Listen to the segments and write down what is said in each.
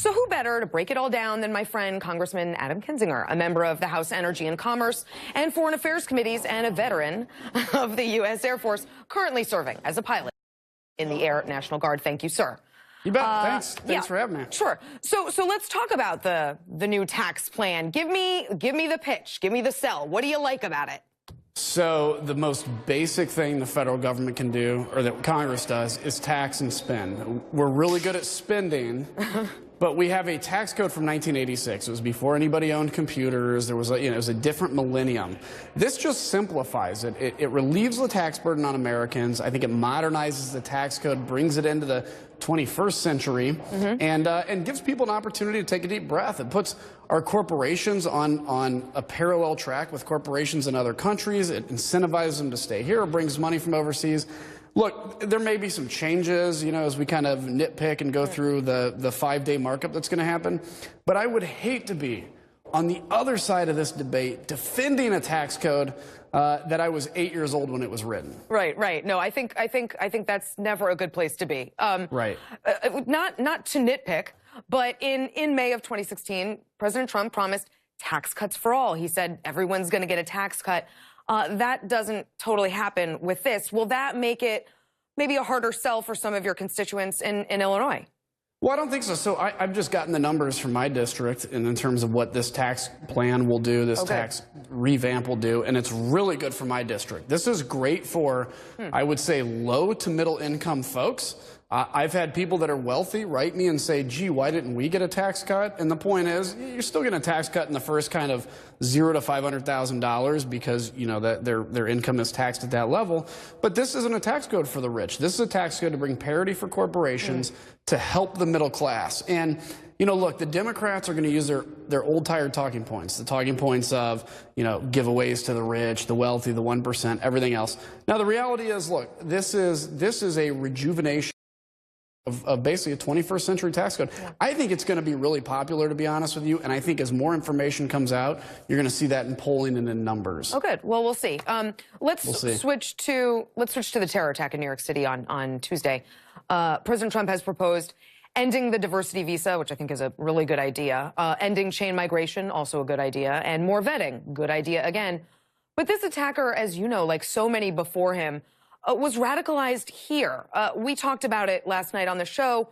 So who better to break it all down than my friend Congressman Adam Kinzinger, a member of the House Energy and Commerce and Foreign Affairs Committees and a veteran of the U.S. Air Force, currently serving as a pilot in the Air National Guard. Thank you, sir. You bet. Thanks for having me. Sure. So let's talk about the new tax plan. Give me the pitch. Give me the sell. What do you like about it? So the most basic thing the federal government can do, or that Congress does, is tax and spend. We're really good at spending, but we have a tax code from 1986. It was before anybody owned computers. There was it was a different millennium. This just simplifies it. It relieves the tax burden on Americans. I think it modernizes the tax code, brings it into the 21st century, and gives people an opportunity to take a deep breath. It puts our corporations on a parallel track with corporations in other countries. It incentivizes them to stay here. It brings money from overseas. Look, there may be some changes, as we kind of nitpick and go through the 5-day markup that's going to happen. But I would hate to be on the other side of this debate defending a tax code that I was 8 years old when it was written. Right. No, I think that's never a good place to be. Right. Not to nitpick, but in May of 2016, President Trump promised tax cuts for all. He said everyone's going to get a tax cut. That doesn't totally happen with this. Will that make it maybe a harder sell for some of your constituents in Illinois? Well, I don't think so. So I've just gotten the numbers from my district in terms of what this tax plan will do, this tax revamp will do, and it's really good for my district. This is great for, I would say, low to middle income folks. I've had people that are wealthy write me and say, gee, why didn't we get a tax cut? And the point is, you're still getting a tax cut in the first kind of $0 to $500,000 because, that their income is taxed at that level. But this isn't a tax code for the rich. This is a tax code to bring parity for corporations to help the middle class. And, look, the Democrats are going to use their old tired talking points, the talking points of, giveaways to the rich, the wealthy, the 1%, everything else. Now, the reality is, look, this is a rejuvenation of basically a 21st century tax code. I think it's going to be really popular, to be honest with you, and I think as more information comes out, you're going to see that in polling and in numbers. Oh, good. Well, we'll see. Let's switch to the terror attack in New York City on Tuesday. President Trump has proposed ending the diversity visa, which I think is a really good idea, ending chain migration, also a good idea, and more vetting, good idea again. But this attacker, as you know, like so many before him, was radicalized here. We talked about it last night on the show.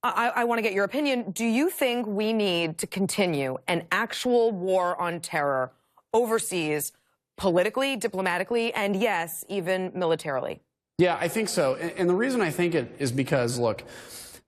I want to get your opinion. Do you think we need to continue an actual war on terror overseas, politically, diplomatically, and yes, even militarily? Yeah, I think so. And the reason I think it is because, look,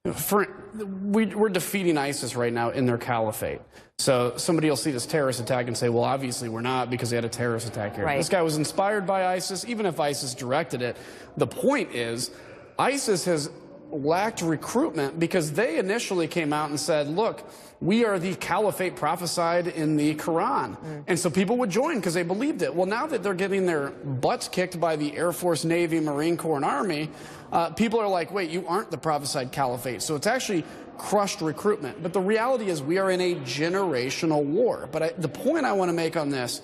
we're defeating ISIS right now in their caliphate. So somebody will see this terrorist attack and say, well, obviously we're not because they had a terrorist attack here. Right. This guy was inspired by ISIS, even if ISIS directed it. The point is, ISIS has lacked recruitment because they initially came out and said, look, we are the caliphate prophesied in the Quran. And so people would join because they believed it. Well, now that they're getting their butts kicked by the Air Force, Navy, Marine Corps, and Army, people are like, wait, you aren't the prophesied caliphate. So it's actually crushed recruitment. But the reality is we are in a generational war. But the point I want to make on this,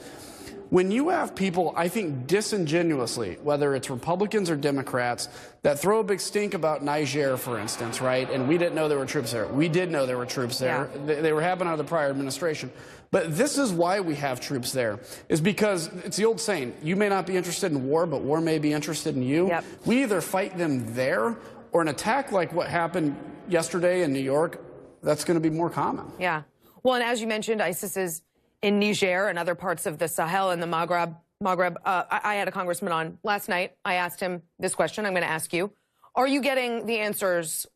when you have people, I think disingenuously, whether it's Republicans or Democrats, that throw a big stink about Niger, for instance, right? And we didn't know there were troops there. We did know there were troops there. Yeah. They were happening under the prior administration. But this is why we have troops there, is because it's the old saying, you may not be interested in war, but war may be interested in you. Yep. We either fight them there, or an attack like what happened yesterday in New York, that's going to be more common. Yeah. Well, and as you mentioned, ISIS is in Niger and other parts of the Sahel and the Maghreb. I had a congressman on last night. I asked him this question. I'm going to ask you. Are you getting the answers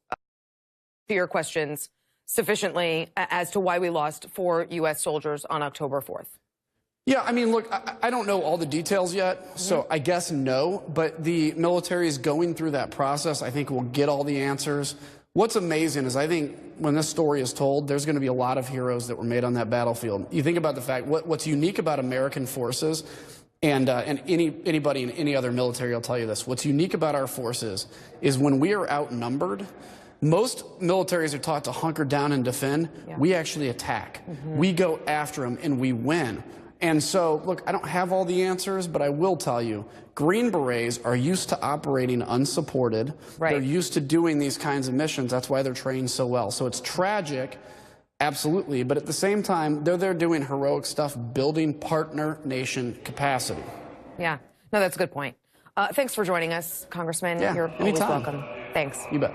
to your questions sufficiently as to why we lost 4 U.S. soldiers on October 4th? Yeah, I mean, look, I don't know all the details yet, so I guess no. But the military is going through that process. I think we'll get all the answers. What's amazing is I think when this story is told, there's going to be a lot of heroes that were made on that battlefield. You think about the fact, what's unique about American forces, and anybody in any other military will tell you this, what's unique about our forces is when we are outnumbered, most militaries are taught to hunker down and defend. Yeah. We actually attack. We go after them and we win. And so, look, I don't have all the answers, but I will tell you, Green Berets are used to operating unsupported. Right. They're used to doing these kinds of missions. That's why they're trained so well. So it's tragic, absolutely, but at the same time, they're there doing heroic stuff, building partner nation capacity. Yeah, no, that's a good point. Thanks for joining us, Congressman. Yeah, You're always anytime. welcome. Thanks. You bet.